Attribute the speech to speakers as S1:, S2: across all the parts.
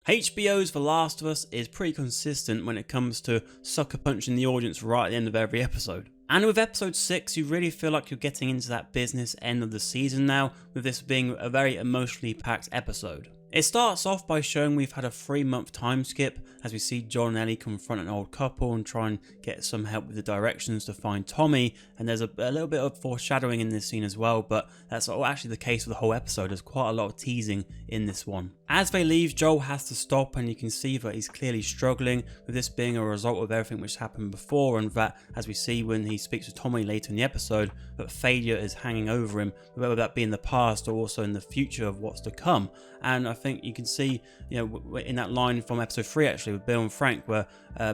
S1: HBO's The Last of Us is pretty consistent when it comes to sucker punching the audience right at the end of every episode. And with episode 6, you really feel like you're getting into that business end of the season now, with this being a very emotionally packed episode. It starts off by showing we've had a 3-month time skip as we see Joel and Ellie confront an old couple and try and get some help with the directions to find Tommy, and there's a little bit of foreshadowing in this scene as well, but that's actually the case for the whole episode. There's quite a lot of teasing in this one. As they leave, Joel has to stop, and you can see that he's clearly struggling, with this being a result of everything which happened before, and that, as we see when he speaks with Tommy later in the episode, that failure is hanging over him, whether that be in the past or also in the future of what's to come. And I think you can see, in that line from episode 3 actually with Bill and Frank, where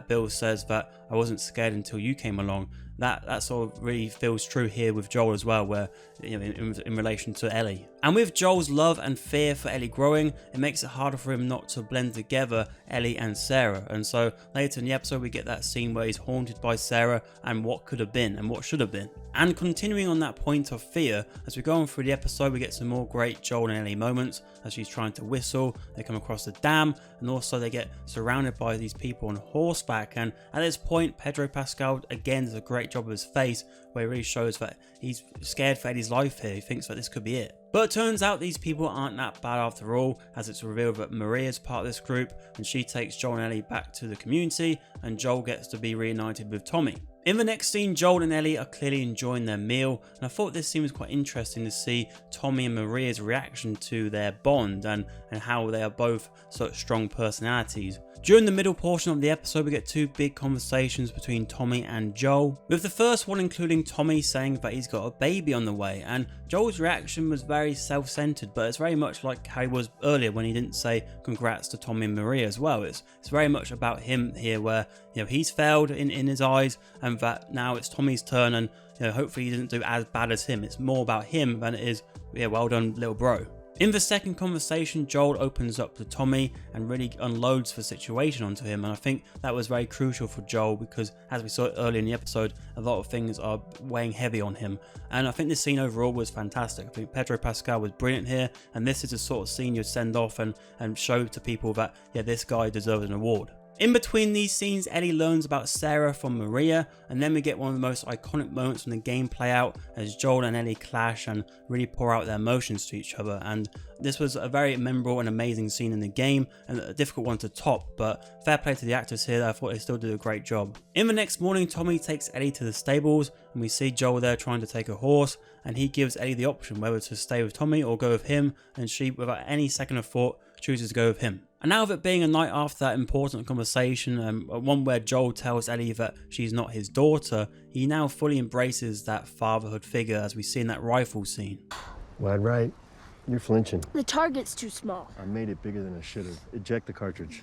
S1: Bill says that I wasn't scared until you came along. That sort of really feels true here with Joel as well, where in relation to Ellie. And with Joel's love and fear for Ellie growing, it makes it harder for him not to blend together Ellie and Sarah. And so later in the episode we get that scene where he's haunted by Sarah and what could have been and what should have been. And continuing on that point of fear, as we go on through the episode we get some more great Joel and Ellie moments as she's trying to whistle, they come across the dam, and also they get surrounded by these people on horseback. And at this point Pedro Pascal again does a great job of his face, where he really shows that he's scared for Eddie's life here. He thinks that this could be it. But it turns out these people aren't that bad after all, as it's revealed that Maria's part of this group, and she takes Joel and Ellie back to the community, and Joel gets to be reunited with Tommy. In the next scene, Joel and Ellie are clearly enjoying their meal, and I thought this scene was quite interesting to see Tommy and Maria's reaction to their bond and how they are both such strong personalities. During the middle portion of the episode we get two big conversations between Tommy and Joel, with the first one including Tommy saying that he's got a baby on the way, and Joel's reaction was very self-centered, but it's very much like how he was earlier when he didn't say congrats to Tommy and Maria as well. It's very much about him here, where he's failed in his eyes, and that now it's Tommy's turn, and hopefully he doesn't do as bad as him. It's more about him than it is well done little bro. In the second conversation, Joel opens up to Tommy and really unloads the situation onto him, and I think that was very crucial for Joel because, as we saw earlier in the episode, a lot of things are weighing heavy on him, and I think this scene overall was fantastic. I think Pedro Pascal was brilliant here, and this is the sort of scene you'd send off and show to people that this guy deserves an award. In between these scenes, Ellie learns about Sarah from Maria, and then we get one of the most iconic moments from the game play out as Joel and Ellie clash and really pour out their emotions to each other. And this was a very memorable and amazing scene in the game, and a difficult one to top, but fair play to the actors here. I thought they still did a great job. In the next morning, Tommy takes Ellie to the stables, and we see Joel there trying to take a horse, and he gives Ellie the option whether to stay with Tommy or go with him, and she, without any second of thought, chooses to go with him. And now that being a night after that important conversation, one where Joel tells Ellie that she's not his daughter, he now fully embraces that fatherhood figure, as we see in that rifle scene.
S2: Wide right. You're flinching.
S3: The target's too small.
S2: I made it bigger than I should have. Eject the cartridge.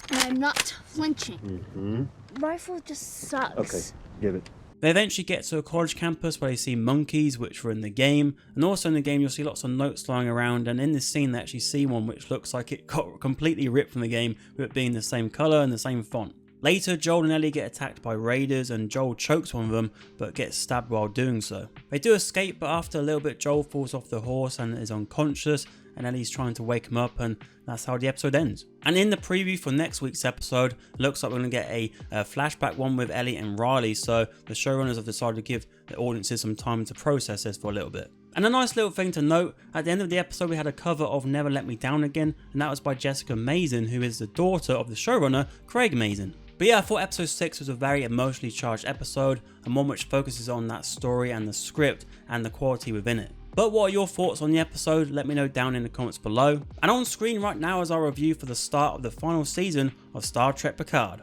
S3: And I'm not flinching. Rifle just sucks.
S2: Okay, give it.
S1: They eventually get to a college campus where they see monkeys, which were in the game, and also in the game you'll see lots of notes lying around, and in this scene they actually see one which looks like it got completely ripped from the game, with it being the same colour and the same font. Later, Joel and Ellie get attacked by raiders, and Joel chokes one of them, but gets stabbed while doing so. They do escape, but after a little bit Joel falls off the horse and is unconscious, and Ellie's trying to wake him up, and that's how the episode ends. And in the preview for next week's episode, it looks like we're going to get a flashback one with Ellie and Riley, so the showrunners have decided to give the audiences some time to process this for a little bit. And a nice little thing to note, at the end of the episode we had a cover of Never Let Me Down Again, and that was by Jessica Mazin, who is the daughter of the showrunner Craig Mazin. But yeah, I thought episode 6 was a very emotionally charged episode, and one which focuses on that story and the script and the quality within it. But what are your thoughts on the episode? Let me know down in the comments below. And on screen right now is our review for the start of the final season of Star Trek Picard.